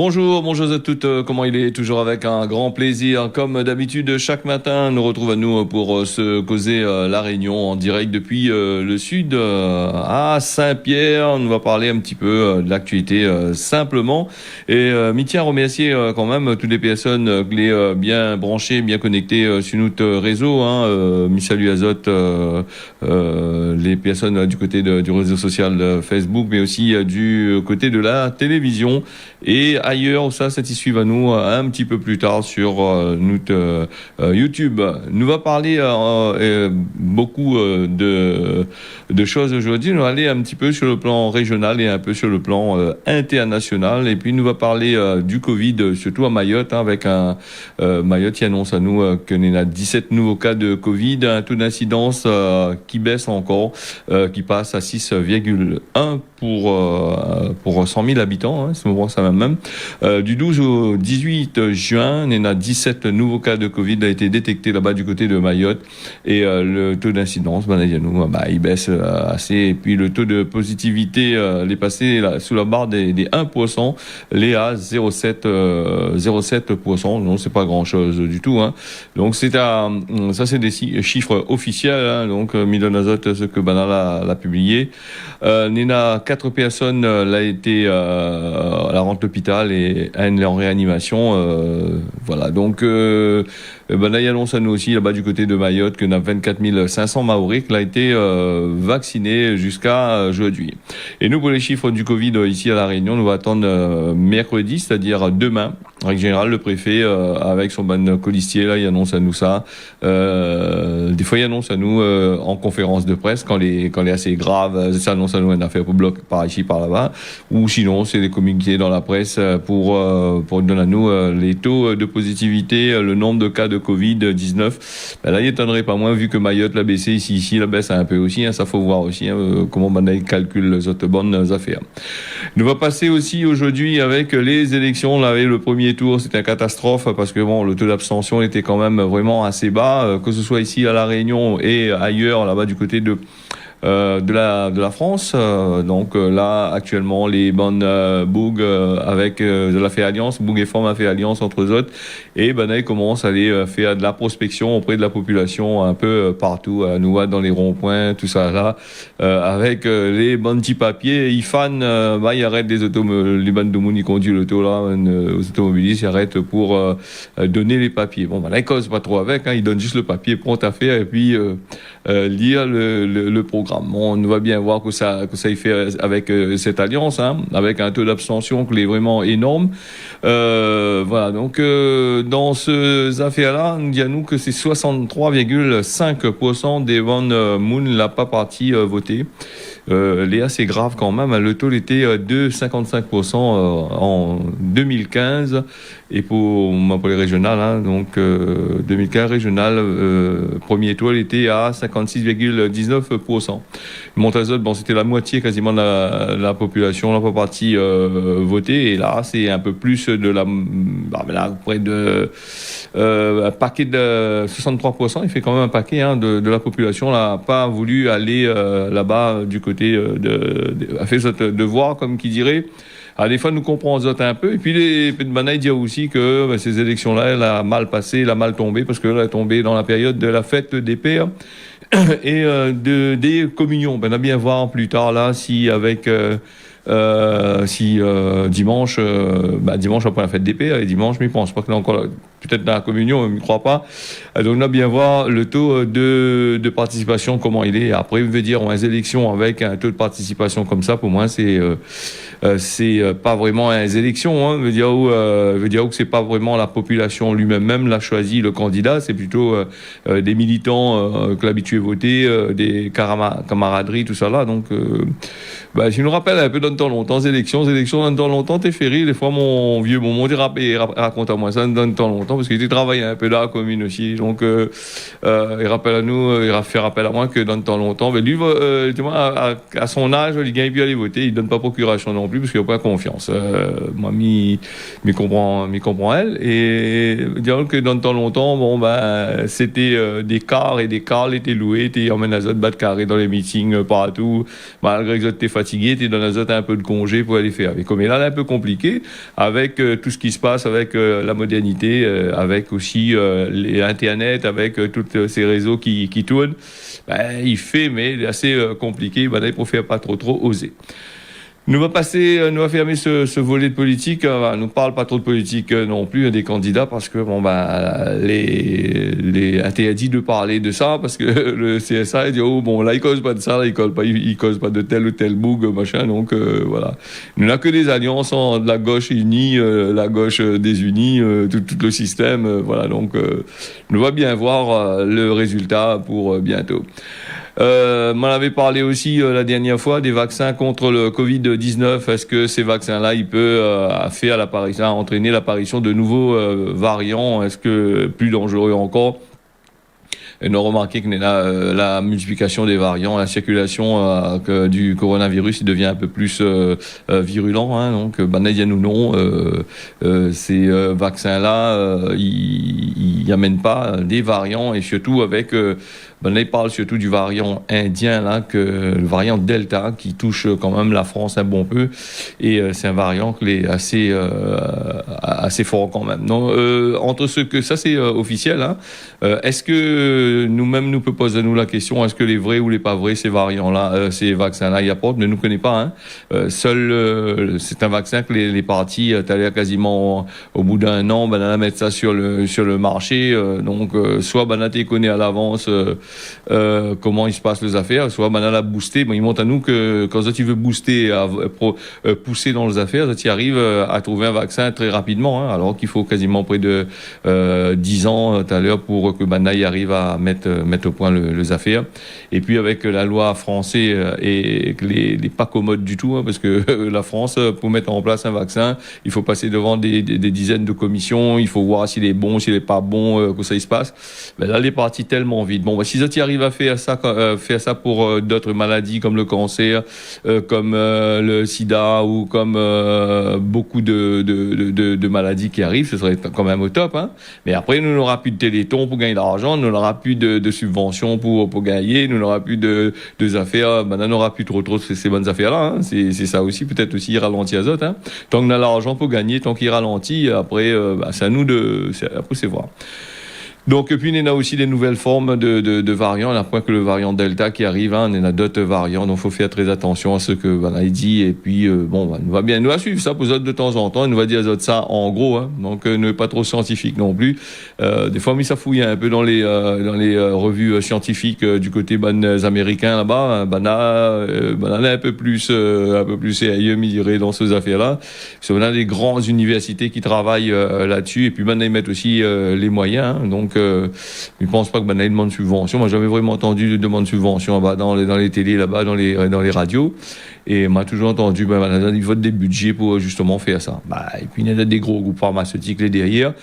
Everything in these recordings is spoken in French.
Bonjour à toutes, comment il est? Toujours avec un grand plaisir. Comme d'habitude, chaque matin, nous retrouvons pour se causer La Réunion en direct depuis le sud à Saint-Pierre. On va parler un petit peu de l'actualité simplement. Et m'y tiens à remercier quand même toutes les personnes bien branchées, bien connectées sur notre réseau. M'y salue Azote, les personnes du côté du réseau social Facebook, mais aussi du côté de la télévision. Et ailleurs, ça satisfait à nous un petit peu plus tard sur notre YouTube. Nous va parler beaucoup de choses aujourd'hui. Nous va aller un petit peu sur le plan régional et un peu sur le plan international. Et puis nous va parler du Covid, surtout à Mayotte, avec un Mayotte qui annonce à nous qu'il y a 17 nouveaux cas de Covid, un taux d'incidence qui baisse encore, qui passe à 6,1 pour 100 000 habitants, c'est ça même. Du 12 au 18 juin, il y a 17 nouveaux cas de Covid a été détecté là-bas du côté de Mayotte et le taux d'incidence, il baisse assez. Et puis le taux de positivité est passé sous la barre des 1%, les à 0,7%. Non, c'est pas grand-chose du tout. Donc ça c'est des chiffres officiels. Donc Midonazot, ce que Banal a publié. Nina 4 personnes l'a été à la rente d'hôpital et un en réanimation. Voilà. Donc là, il annonce à nous aussi là-bas du côté de Mayotte qu'on a 24 500 Maoris qui a été vaccinés jusqu'à aujourd'hui. Et nous, pour les chiffres du Covid ici à La Réunion, nous va attendre mercredi, c'est-à-dire demain. En règle générale, le préfet, avec son ban colistier, là, il annonce à nous ça. Des fois, il annonce à nous en conférence de presse quand les assez grave, ça annonce à nous une affaire pour bloc par ici, par là-bas. Ou sinon, c'est des communiqués dans la presse pour donner à nous les taux de positivité, le nombre de cas de Covid-19. Là, il étonnerait pas moins, vu que Mayotte l'a baissé ici la baisse un peu aussi. Ça faut voir aussi comment on calcule les autres bonnes affaires. Nous va passer aussi aujourd'hui avec les élections. Là, le premier tour, c'était une catastrophe parce que le taux d'abstention était quand même vraiment assez bas, que ce soit ici à La Réunion et ailleurs, là-bas du côté de la France. Donc là, actuellement, les bonnes Boug avec de la fait alliance, Boug et Forme a fait alliance entre eux autres, et ils commencent à aller faire de la prospection auprès de la population un peu partout, à nous dans les ronds-points, tout ça là, avec les bons petits papiers. Ils ils arrêtent les bandes de monde qui conduisent l'auto là, aux automobilistes, ils arrêtent pour donner les papiers. Ils causent pas trop avec, ils donnent juste le papier prompt à faire et puis lire le programme. On va bien voir que ça y fait avec cette alliance, avec un taux d'abstention qui est vraiment énorme. Voilà, donc dans ces affaires-là, on dit à nous que c'est 63,5% des bonnes moun n'a pas parti voter. Léa, c'est grave quand même. Le taux était de 55% en 2015 et pour les régionales, donc 2015 régional, premier taux était à 56,19%. Montazot, c'était la moitié quasiment de la population n'a pas parti voter, et là c'est un peu plus de près de un paquet de 63%. Il fait quand même un paquet de la population n'a pas voulu aller là-bas du côté a fait ce devoir, comme qui dirait. Des fois, nous comprenons un peu. Et puis, les Pédemana, il dit aussi que ces élections-là, elle a mal passé, elle a mal tombé, parce qu'elle est tombée dans la période de la fête des pères et des communions. On va bien voir plus tard, là, si avec... dimanche après la fête des pères, et dimanche, mais je pense pas que là encore, peut-être dans la communion, je ne crois pas. Donc on a bien voir le taux de participation, comment il est. Après, je veux dire, les élections avec un taux de participation comme ça, pour moi, c'est pas vraiment les élections. Je veux dire que c'est pas vraiment la population lui-même l'a choisi le candidat, c'est plutôt des militants que l'habitué voter, des camaraderies, tout ça là. Donc, je nous rappelle un peu dans le temps longtemps, élections dans le temps longtemps, t'es ferry. Des fois, mon vieux, mon dérapé raconte à moi ça dans le temps longtemps. parce qu'il était travaillé un peu dans la commune aussi. Donc, il rappelle à nous, il a fait rappel à moi que dans le temps longtemps, lui, à son âge, il gagne plus aller voter, il donne pas procuration non plus, parce qu'il n'a pas confiance. Moi, m'y comprend elle. Et disons que dans le temps longtemps, c'était des cars et des cars étaient loués, t'es emmènes à battre carré dans les meetings partout. Malgré que t'es fatigué, t'es dans un peu de congé pour aller faire. Et comme là, c'est un peu compliqué, avec tout ce qui se passe, avec la modernité, avec aussi l'Internet, avec tous ces réseaux qui tournent, il fait, mais assez compliqué, pour faire pas trop oser. Nous va fermer ce volet de politique. Nous parle pas trop de politique non plus des candidats parce que les interdit de parler de ça parce que le CSA dit là il cause pas de ça, là, il cause pas de tel ou tel bug machin. Donc voilà, nous n'a que des alliances de la gauche unie, la gauche désunie, tout le système. Voilà, donc nous va bien voir le résultat pour bientôt. M'en avait parlé aussi la dernière fois des vaccins contre le Covid-19. Est-ce que ces vaccins-là, ils peuvent entraîner l'apparition de nouveaux variants? Est-ce que plus dangereux encore? Et nous remarqué que la multiplication des variants, la circulation du coronavirus, il devient un peu plus virulent. Hein, donc, banal ou non, ces vaccins-là, ils amènent pas des variants et surtout avec là, il parle surtout du variant indien, là, le variant Delta, qui touche quand même la France un bon peu. Et c'est un variant qui est assez fort quand même. Donc, entre ce que ça, c'est officiel. Hein, est-ce que nous-mêmes, nous peut poser nous la question, est-ce que les vrais ou les pas vrais, ces variants-là, ces vaccins-là, y apportent? Ne nous connaît pas. Hein. C'est un vaccin que les partis, t'as l'air quasiment au bout d'un an, mettre ça sur le marché. Donc, soit t'es connaît à l'avance. Comment il se passe les affaires, soit a boosté, il montre à nous que quand tu veux booster, pousser dans les affaires, tu arrives à trouver un vaccin très rapidement, hein, alors qu'il faut quasiment près de 10 ans tout à l'heure pour que y arrive à mettre au point les affaires. Et puis avec la loi française et les pas commodes du tout, hein, parce que la France, pour mettre en place un vaccin, il faut passer devant des dizaines de commissions, il faut voir s'il est bon, s'il est pas bon, que ça il se passe. Là, les parties tellement vite. Bon, si tu arrives à faire ça pour d'autres maladies comme le cancer, comme le sida ou comme beaucoup de maladies qui arrivent, ce serait quand même au top. Hein. Mais après, nous n'aura plus de téléthon pour gagner de l'argent, nous n'aura plus de subventions pour gagner, nous n'aura plus de affaires, on n'aura plus trop ces bonnes affaires-là. Hein. C'est ça aussi, peut-être aussi il ralentit à autres. Hein. Tant qu'on a l'argent pour gagner, tant qu'il ralentit, après, c'est à nous après c'est voir. Donc, puis, il y a aussi des nouvelles formes de variants. À point que le variant Delta qui arrive, hein, il y en a d'autres variants. Donc, il faut faire très attention à ce que il dit. Et puis, nous va suivre ça pour les autres de temps en temps. Il nous va dire aux autres ça en gros. Hein. Donc, ne pas trop scientifique non plus. Des fois, ça fouille un peu dans les revues scientifiques du côté américains là-bas. On est un peu plus sérieux, me dirait, dans ces affaires-là. Parce qu'on a des grandes universités qui travaillent là-dessus. Et puis, ils mettent aussi les moyens. Hein. Donc, je ne pense pas que ait une demande de subvention. Moi, j'avais vraiment entendu de demande de subvention dans les télés, là-bas, dans les radios. Et m'a toujours entendu, il vote des budgets pour justement faire ça. Et puis, il y a des gros groupes pharmaceutiques là derrière.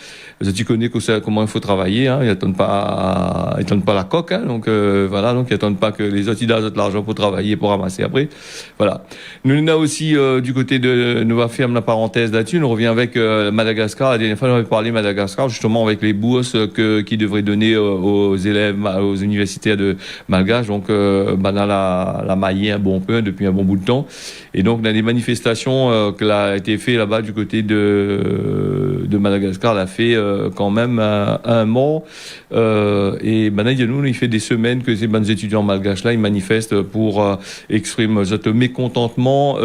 Tu connais comment il faut travailler, hein. Ils n'attendent pas la coque, hein. Donc, voilà. Donc, ils n'attendent pas que les autres, ils donnent de l'argent pour travailler, pour ramasser après. Voilà. Nous, on a aussi, du côté nous va fermer la parenthèse là-dessus. On revient avec, Madagascar. La dernière fois, on avait parlé de Madagascar, justement, avec les bourses qui devraient donner aux élèves, aux universitaires de malgaches. Donc, la maillé un bon peu, depuis un bon bout de temps. Et donc, on a des manifestations qui a été fait là-bas du côté de Madagascar, l'a fait quand même un mort. Et nous, il fait des semaines que ces bonnes étudiants malgaches là, ils manifestent pour exprimer ce mécontentement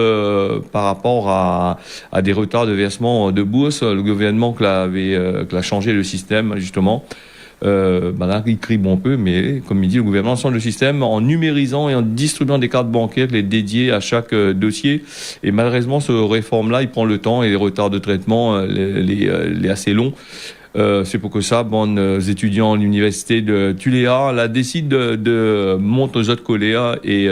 par rapport à des retards de versement de bourse. Le gouvernement qui a changé le système justement. Il crie bon peu, mais comme il dit, le gouvernement change le système en numérisant et en distribuant des cartes bancaires les dédiées à chaque dossier. Et malheureusement, ce réforme-là, il prend le temps et les retards de traitement, les assez longs. C'est pour que ça, bon, étudiants à l'université de Tuléa, là, décident de monter aux autres collègues et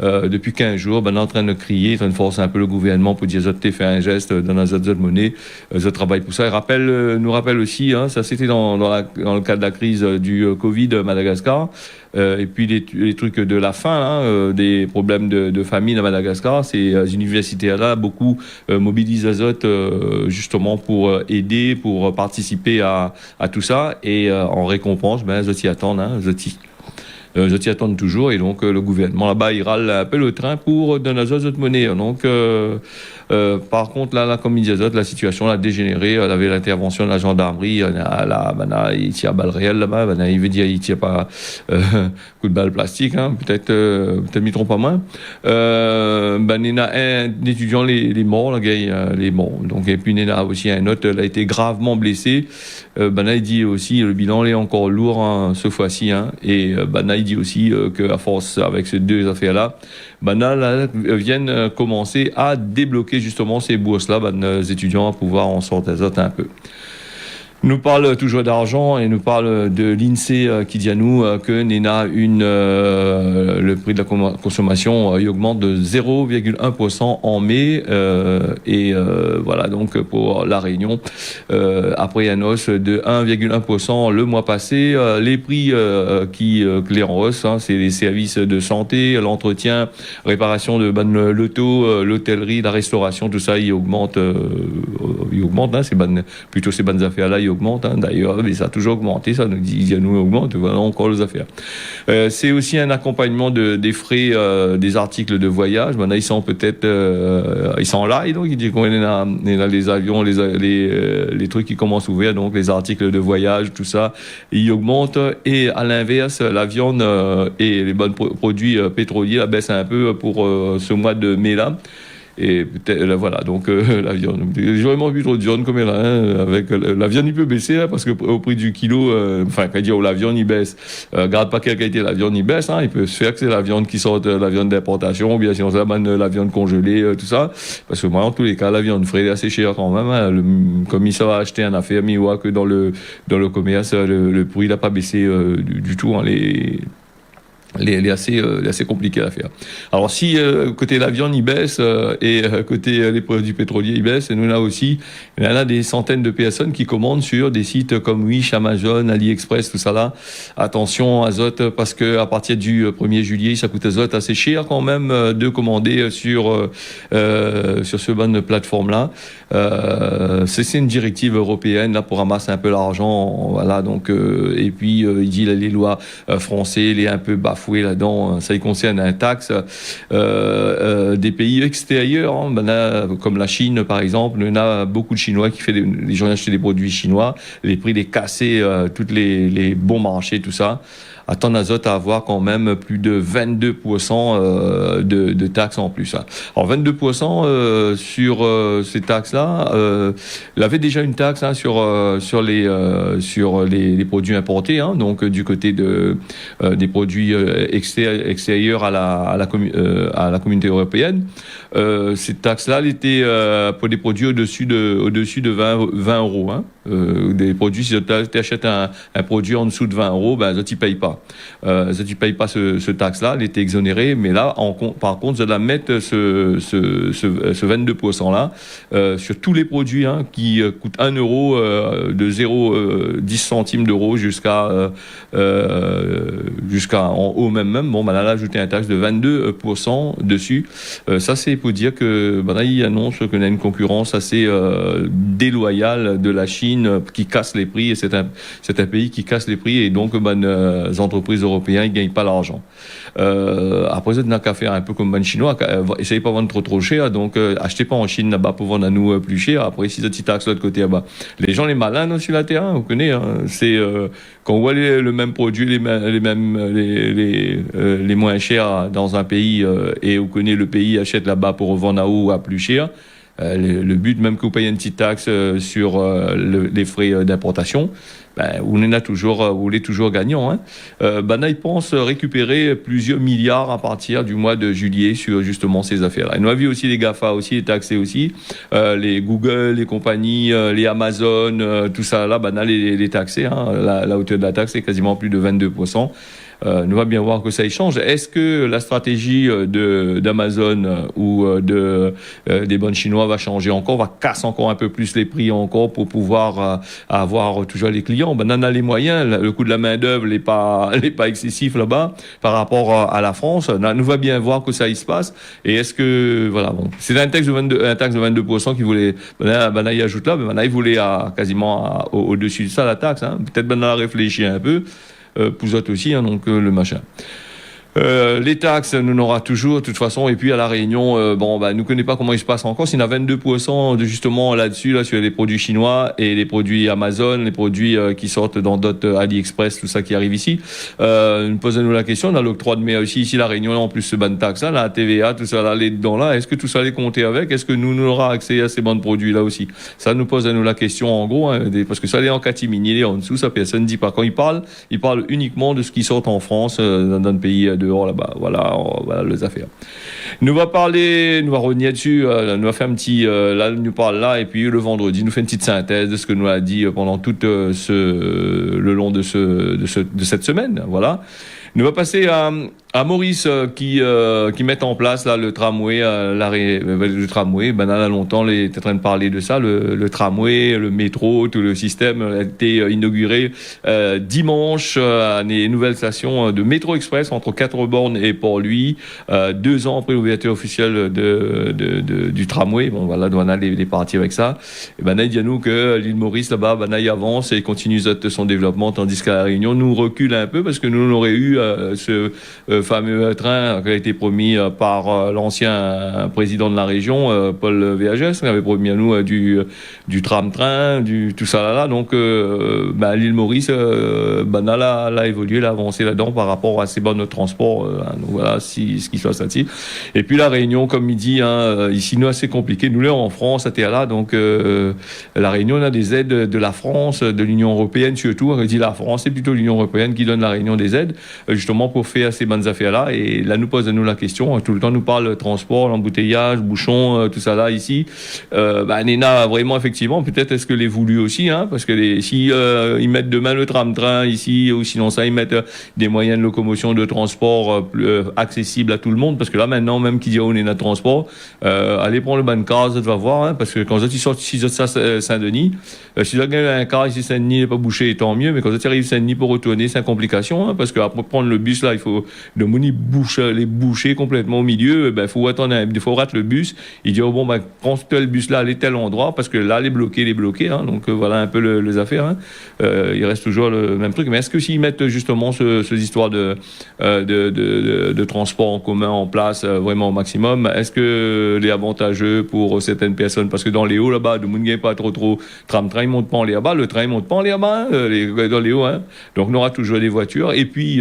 depuis 15 jours, ben, on est en train de crier, en train de forcer un peu le gouvernement pour dire Zot fait un geste dans la Zot monnaie, Zot travaille pour ça. Nous rappelle aussi, hein, ça c'était dans le cadre de la crise du Covid Madagascar. Et puis les trucs de la faim, hein, des problèmes de famine à Madagascar, ces universitaires-là, beaucoup mobilisent Azot justement pour aider, pour participer à tout ça. Et en récompense, ben, Azot y attendent, hein, je t'y attends toujours et donc le gouvernement là-bas il râle un peu le train pour donner aux autres monnaie. Donc par contre là comme il disait la situation a dégénéré. Il avait l'intervention de la gendarmerie. Il tire à balle réelle là-bas. Il veut dire il tire pas coup de balle plastique. Hein, peut-être m'y trompe pas moins. Il y a un étudiant les morts, les morts. Donc et puis il y a aussi un autre il a été gravement blessé. Là il dit aussi le bilan est encore lourd hein, ce fois-ci. Hein, et là il dit aussi qu'à force avec ces deux affaires-là, là viennent commencer à débloquer justement ces bourses-là, les étudiants à pouvoir en sortir un peu. Nous parle toujours d'argent et nous parle de l'INSEE qui dit à nous que le prix de la consommation il augmente de 0,1% en mai et voilà donc pour la Réunion après une hausse de 1,1% le mois passé les prix qui clairent en hausse hein, c'est les services de santé, l'entretien, réparation de l'auto, l'hôtellerie, la restauration, tout ça il augmente hein, plutôt ces bonnes affaires là augmente hein, d'ailleurs mais ça a toujours augmenté ça nous dit nous augmente voilà encore les affaires c'est aussi un accompagnement des frais des articles de voyage maintenant ils sont peut-être ils sont là et donc il dit qu'on a les avions les trucs qui commencent à ouvrir donc les articles de voyage tout ça ils augmentent et à l'inverse la viande et les bons produits pétroliers baissent un peu pour ce mois de mai là. Et peut-être, voilà, donc la viande. J'ai vraiment vu trop de viande comme elle hein, avec la viande, il peut baisser hein, parce que au prix du kilo, enfin, quand il dit la viande, il baisse. Garde pas quelle qualité la viande, il baisse. Hein, il peut se faire que c'est la viande qui sort, la viande d'importation, ou bien sinon c'est la viande congelée, tout ça. Parce que moi, en tous les cas, la viande fraîche est assez chère quand même. Hein, comme il va acheter un affaire, mais il voit que dans le commerce, le prix n'a pas baissé du tout. Hein, il est assez compliqué à faire. Alors si côté la viande il baisse et côté les produits pétroliers il baisse, et nous là aussi il y en a des centaines de personnes qui commandent sur des sites comme Wish, Amazon, AliExpress, tout ça là. Attention Azot parce que à partir du 1er juillet ça coûte Azot assez cher quand même de commander sur ce bonne plateforme là. C'est une directive européenne là pour ramasser un peu l'argent voilà donc et puis il dit là, les lois françaises les un peu bafouées là-dedans, ça y concerne un taxe des pays extérieurs, hein, là, comme la Chine par exemple, il y a beaucoup de Chinois qui fait les gens achètent des produits chinois, les prix les casser, toutes les bons marchés, tout ça. Attend Azot à avoir quand même plus de 22% de taxes en plus. Hein. Alors 22% sur ces taxes-là, il avait déjà une taxe hein, sur les produits importés, hein, donc du côté des produits extérieurs à la communauté européenne. Cette taxe-là, elle était pour des produits au-dessus de 20 euros. Hein. Des produits, si tu achètes un produit en dessous de 20 euros, ben ça tu payes pas. Ça tu payes pas ce taxe-là, elle était exonérée, mais là, par contre, ça doit mettre ce 22% là sur tous les produits hein, qui coûtent 1 euro de 0,10 centimes d'euros jusqu'à en haut même. Bon, ben là, ajouter un taxe de 22% dessus. Ça, c'est pour dire que là, il annonce qu'on a une concurrence assez déloyale de la Chine qui casse les prix et c'est un pays qui casse les prix et donc les entreprises européennes ne gagnent pas l'argent. Après ça, on n'a qu'à faire un peu comme les Chinois, essayez pas de vendre trop cher, donc achetez pas en Chine là-bas pour vendre à nous plus cher. Après, si tu taxes de l'autre côté là-bas, les gens les malins sur la terre, vous connaissez, hein, c'est quand on voit le même produit, les moins chers dans un pays et vous connaissez le pays achète là-bas pour revendre à haut ou à plus cher. Le but, même que vous payez une petite taxe sur les frais d'importation, vous voulez toujours gagnant. Bana, il pense récupérer plusieurs milliards à partir du mois de juillet sur justement ces affaires-là. Et nous avons vu aussi les GAFA aussi, les taxés aussi, les Google, les compagnies, les Amazon, tout ça là, Bana les taxés. La hauteur de la taxe est quasiment plus de 22%. Nous va bien voir que ça y change. Est-ce que la stratégie d'Amazon ou des bonnes chinois va changer encore, va casser encore un peu plus les prix encore pour pouvoir avoir toujours les clients? On a les moyens, le coût de la main d'œuvre n'est pas excessif là-bas par rapport à la France. Nous va bien voir que ça y se passe. Et est-ce que c'est un taxe de 22% qui voulait Bana y ajoute là, mais Bana il voulait quasiment au-dessus de ça la taxe. Peut-être Bana réfléchir un peu. Pouzotte aussi, donc le machin. Les taxes, nous n'aura toujours, de toute façon, et puis à La Réunion, nous ne connaissons pas comment il se passe encore. S'il y a 22% de justement là-dessus, là, sur les produits chinois et les produits Amazon, les produits qui sortent dans d'autres AliExpress, tout ça qui arrive ici. Posez-nous la question, on a l'octroi de mer aussi, ici La Réunion, en plus ce ban de taxes, la TVA, tout ça là, les dedans là, est-ce que tout ça les compter avec? Est-ce que nous aura accès à ces bons produits là aussi? Ça nous pose la question en gros, parce que ça, les en catimini, les en dessous, ça personne ne dit pas. Quand il parle uniquement de ce qui sort en France, dans le pays dehors là-bas. Voilà les affaires. Nous va revenir dessus, nous va faire un petit, là, nous parle là, et puis le vendredi, nous fait une petite synthèse de ce que nous a dit pendant tout le long de cette semaine. Voilà. Nous va passer à Maurice qui met en place là le tramway, le tramway. Là longtemps, il est en train de parler de ça, le tramway, le métro, tout le système a été inauguré dimanche. Les nouvelles stations de métro express entre Quatre-Bornes et Port-Louis, 2 ans après l'ouverture officielle du tramway. Douana est parti avec ça. Et il dit à nous que l'île Maurice là-bas, il avance et continue son développement, tandis qu'à La Réunion, nous recule un peu parce que nous on aurait eu ce fameux train qui a été promis par l'ancien président de la région, Paul Véagès, qui avait promis à nous du tram-train, tout ça là. Donc l'île Maurice, a évolué, elle a avancé là-dedans par rapport à ces bonnes transports. Donc voilà, ce qui soit ça. Et puis La Réunion, comme il dit, ici nous assez compliqué. Nous là en France, à là, donc La Réunion on a des aides de la France, de l'Union européenne surtout. On dit la France, c'est plutôt l'Union européenne qui donne La Réunion des aides, justement pour faire ces bonnes affaires-là. Et là, nous pose à nous la question. Tout le temps, nous parle transport, l'embouteillage, bouchons, tout ça là, ici. Nena, vraiment, effectivement, peut-être est-ce que les voulu aussi, parce que si ils mettent demain le tram-train ici, ou sinon ça, ils mettent des moyens de locomotion, de transport plus accessibles à tout le monde, parce que là, maintenant, même qui dit on est dans le transport, allez prendre le ban de car, tu vas voir, parce que quand ils sortent ici de Saint-Denis, si vous avez un car ici Saint-Denis n'est pas bouché, tant mieux, mais quand tu arrives Saint-Denis pour retourner, c'est une complication, parce qu'après prendre le bus là, il faut de moni les boucher complètement au milieu, il faut attendre, il faut rater le bus, il dit prends tel bus là, allez tel endroit, parce que là, les bloqués, donc voilà un peu les affaires, il reste toujours le même truc. Mais est-ce que s'ils mettent justement ces histoires de transport en commun en place vraiment au maximum, est-ce que les avantageux pour certaines personnes, parce que dans les hauts là-bas, de monde n'est pas trop tram-train, ils montent pas en les bas, le train ils monte pas en les bas, dans les hauts, donc on aura toujours des voitures, et puis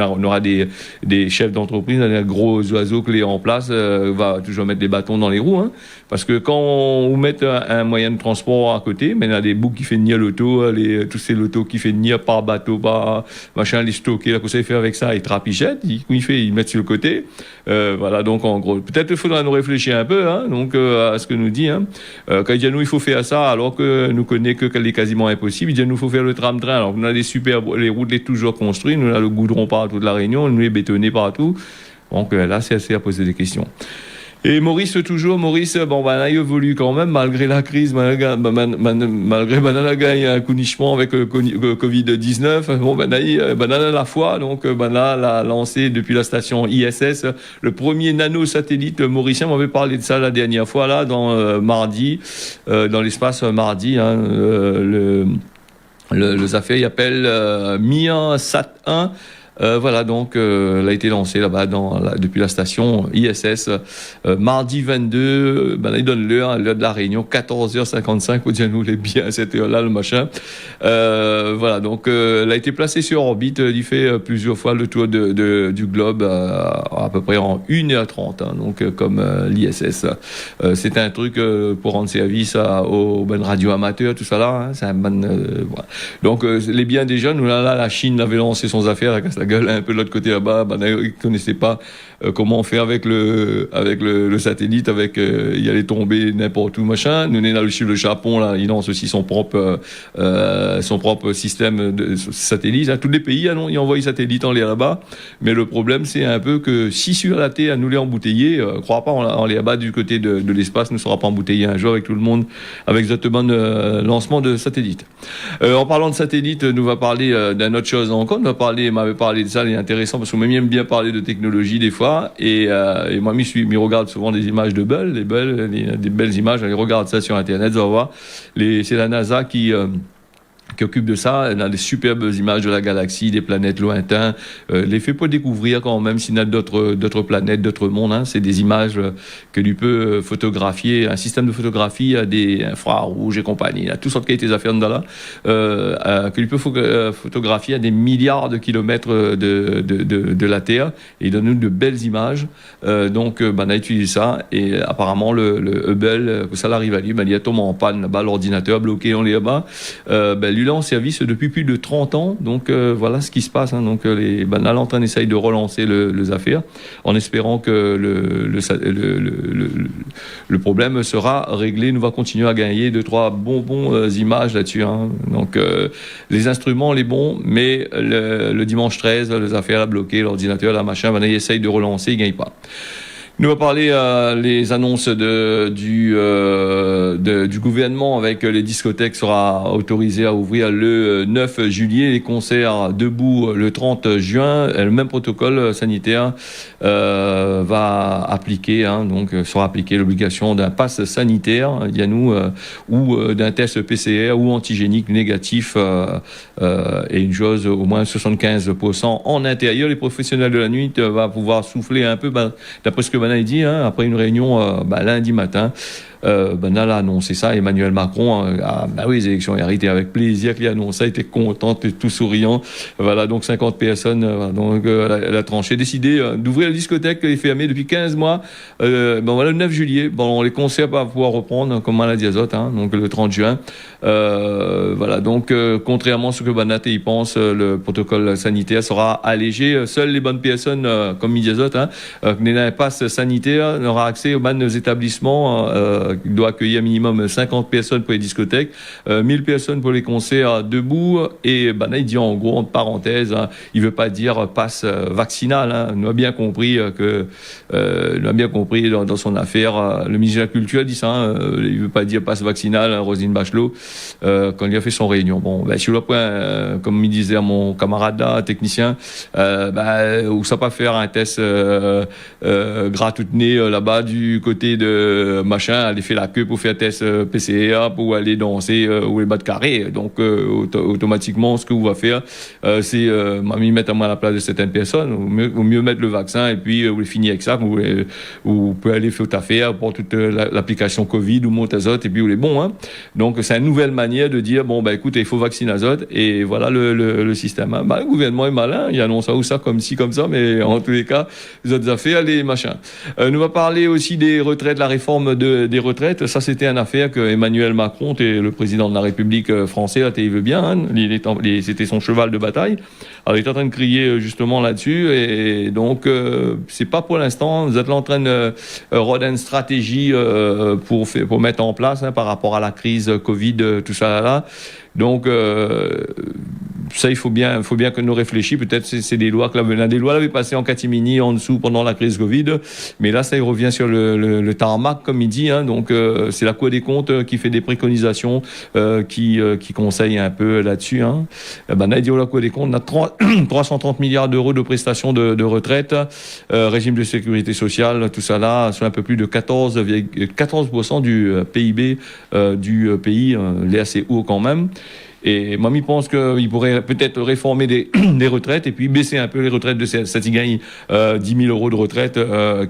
on aura des chefs d'entreprise, des gros oiseaux clés en place, va toujours mettre des bâtons dans les roues, parce que quand on met un moyen de transport à côté, mais il y a des bouts qui fait nier l'auto, tous ces lotos qui fait nier par bateau, par machin, les stocker, là, que ça il fait avec ça, ils trapichettent, ils mettent sur le côté, voilà, donc en gros, peut-être il faudra nous réfléchir un peu, donc à ce que nous dit, quand il dit à nous il faut faire ça, alors que nous connaissons qu'elle est quasiment impossible, il dit à nous il faut faire le tram-train, alors qu'on a les routes les toujours construites, nous on a le goudron partout de La Réunion, nous est bétonné partout, donc là c'est assez à poser des questions. Et Maurice, il évolue quand même, malgré la crise, malgré la gagne un coup nichement avec Covid-19. À la fois, donc, l'a lancé depuis la station ISS, le premier nano-satellite mauricien. On avait parlé de ça la dernière fois, là, dans l'espace mardi, le affaire, il appelle Mia Sat 1. Voilà, donc elle a été lancée là-bas depuis la station ISS mardi 22. Il donne l'heure de la réunion, 14h55. Faut dire nous les bien à cette heure-là, le machin. Voilà, donc elle a été placée sur orbite. Il fait plusieurs fois le tour du globe à peu près en 1h30. Hein, donc comme l'ISS. C'est un truc pour rendre service aux radios amateurs, tout ça là. Hein, c'est un voilà. Donc les biens des jeunes, là la Chine avait lancé son affaire, elle casse la gueule un peu de l'autre côté là-bas. Ils ne connaissaient pas comment on fait avec le satellite, il allait tomber n'importe où machin. Nous on là sur le Japon là, il lance aussi son propre système de satellite. Hein. Tous les pays ils envoient des satellites en l'air là-bas, mais le problème c'est un peu que si sur la Terre nous les embouteiller, crois pas en l'air là-bas du côté de l'espace ne sera pas embouteillé un jour avec tout le monde avec exactement lancement de satellites. En parlant de satellites, nous va parler d'une autre chose encore. M'avait parlé de ça, c'est intéressant parce que moi j'aime bien parler de technologie des fois et moi je regarde souvent des images de Hubble, des belles images, je regarde ça sur internet, vous allez voir. C'est la NASA qui occupe de ça. Elle a des superbes images de la galaxie, des planètes lointains. Les fait pas découvrir quand même s'il y a d'autres planètes, d'autres mondes. Hein. C'est des images que lui peut photographier, un système de photographie à des infrarouges et compagnie. Il y a toutes sortes de qualités affaires de là, que lui peut photographier à des milliards de kilomètres de la Terre. Et il donne nous de belles images. Donc, on a utilisé ça. Et apparemment, le Hubble, que ça arrive à lui, il y a tombé en panne là-bas, l'ordinateur bloqué en là-bas. Lui là en service depuis plus de 30 ans, donc voilà ce qui se passe. Hein. Donc l'antenne essaye de relancer les affaires en espérant que le problème sera réglé. Nous va continuer à gagner 2-3 bons images là-dessus. Hein. Donc les instruments les bons, mais le dimanche 13, les affaires à bloquer, l'ordinateur, la machin, il essaye de relancer, il gagne pas. Nous va parler les annonces du gouvernement avec les discothèques sera autorisées à ouvrir le 9 juillet, les concerts debout le 30 juin. Le même protocole sanitaire va appliquer, hein, donc sera appliqué l'obligation d'un pass sanitaire, ou d'un test PCR ou antigénique négatif et une chose au moins 75% en intérieur. Les professionnels de la nuit vont pouvoir souffler un peu, d'après ce que dit, hein, après une réunion lundi matin. Elle a annoncé ça. Emmanuel Macron les élections hérité avec plaisir qu'il a annoncé ça, il était content, tout souriant. Voilà, donc 50 personnes elle a tranché, décidé d'ouvrir la discothèque qui est fermée depuis 15 mois. Le 9 juillet, les concerts vont pouvoir reprendre comme maladie azote, hein, donc le 30 juin. Voilà, donc contrairement à ce que Banat y pense, le protocole sanitaire sera allégé. Seules les bonnes personnes comme midi azote, hein, qui n'ont un pass sanitaire n'aura accès aux bonnes établissements qui doit accueillir minimum 50 personnes pour les discothèques, 1000 personnes pour les concerts debout. Et il dit en gros, entre parenthèses, hein, il veut pas dire passe vaccinal. Hein. On a bien compris dans son affaire. Le ministre de la Culture a dit ça. Hein, il veut pas dire passe vaccinal. Hein, Roselyne Bachelot quand il a fait son réunion. Sur le point, comme il disait mon camarade là, technicien, où ça pas faire un test gratuit là-bas du côté de machin, aller faire la queue pour faire test PCR, pour aller danser ou les bas de carré. Donc automatiquement, ce que vous va faire, c'est mettre à moi à la place de certaines personnes, ou mieux mettre le vaccin et puis vous finir avec ça, vous pouvez aller faire ta affaire pour toute l'application Covid ou Montazote et puis vous les bons. Hein. Donc c'est une nouvelle manière de dire écoute, il faut vacciner azote et voilà le système. Hein. Le gouvernement est malin, il annonce ça ou ça comme ci comme ça, mais en tous les cas les autres affaires, les machins. Nous va parler aussi des retraites, la réforme des retraites. Ça c'était une affaire que Emmanuel Macron, le président de la République française, il veut bien. Hein. C'était son cheval de bataille. Alors il est en train de crier justement là-dessus et donc c'est pas pour l'instant. Vous êtes là en train de roder une stratégie pour mettre en place par rapport à la crise Covid, tout ça là. Donc ça il faut bien que nous réfléchissions. Peut-être c'est des lois que des lois l'avaient passé en catimini en dessous pendant la crise Covid, mais là ça il revient sur le tarmac comme il dit. Hein, donc c'est la Cour des comptes qui fait des préconisations, qui conseille un peu là-dessus. Hein. Il dit la Cour des comptes, on a 330 milliards d'euros de prestations de retraite, régime de sécurité sociale, tout ça là, c'est un peu plus de 14% du PIB du pays, les assez haut quand même. Et Mamie pense qu'il pourrait peut-être réformer des retraites et puis baisser un peu les retraites de ceux qui gagnent 10 000 euros de retraite,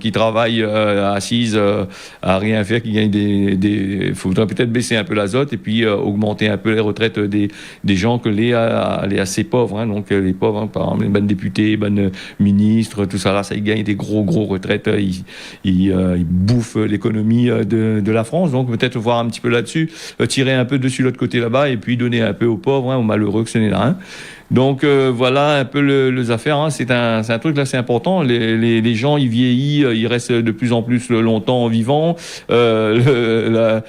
qui travaillent assises à rien faire, qui gagnent des faudrait peut-être baisser un peu l'azote et puis augmenter un peu les retraites des gens que les assez pauvres, hein, donc les pauvres, hein, par exemple les bonnes députés, bonnes ministres, tout ça là, ça ils gagnent des gros retraites, ils bouffent l'économie de la France, donc peut-être voir un petit peu là-dessus, tirer un peu dessus l'autre côté là-bas et puis donner un peu aux pauvres, hein, aux malheureux que ce n'est là. Hein. Donc voilà un peu les affaires. Hein. C'est un truc là, c'est important. Les gens, ils vieillissent, ils restent de plus en plus longtemps vivants. Voilà,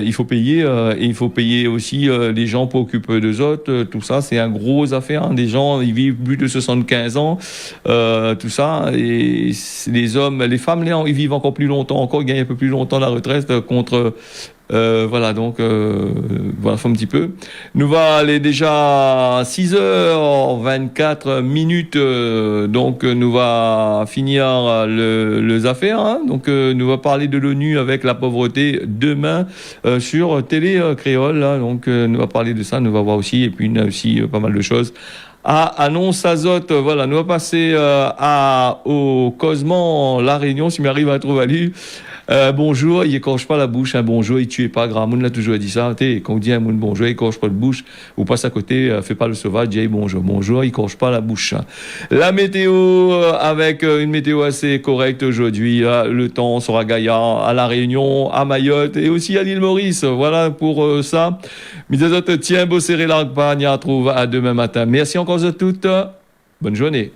il faut payer et il faut payer aussi les gens pour occuper d'eux autres. Tout ça, c'est un gros affaire. Hein. Des gens, ils vivent plus de 75 ans, tout ça. Et les hommes, les femmes, ils vivent encore plus longtemps, encore ils gagnent un peu plus longtemps la retraite contre. Voilà, donc voilà, faut un petit peu. Nous va aller déjà 6h24 minutes, donc nous va finir les affaires. Hein, donc nous va parler de l'ONU avec la pauvreté demain sur Télé Créole. Là, donc nous va parler de ça, nous va voir aussi, et puis il y a aussi pas mal de choses. Annonce azote, voilà, nous va passer au Cosman, La Réunion, si m'arrive à trouver à lui. Bonjour, il écorche pas la bouche, un bonjour, il tue pas, Gramoun l'a toujours dit ça, quand on dit un moun bonjour, il écorche pas la bouche, ou passe à côté, fait pas le sauvage, dit bonjour, il écorche pas la bouche. La météo, avec une météo assez correcte aujourd'hui, le temps sera gaillard à La Réunion, à Mayotte, et aussi à l'île Maurice, voilà pour ça. Mes autres, tiens, beau serré l'arpagne, à trouve à demain matin. Merci encore à toutes, bonne journée.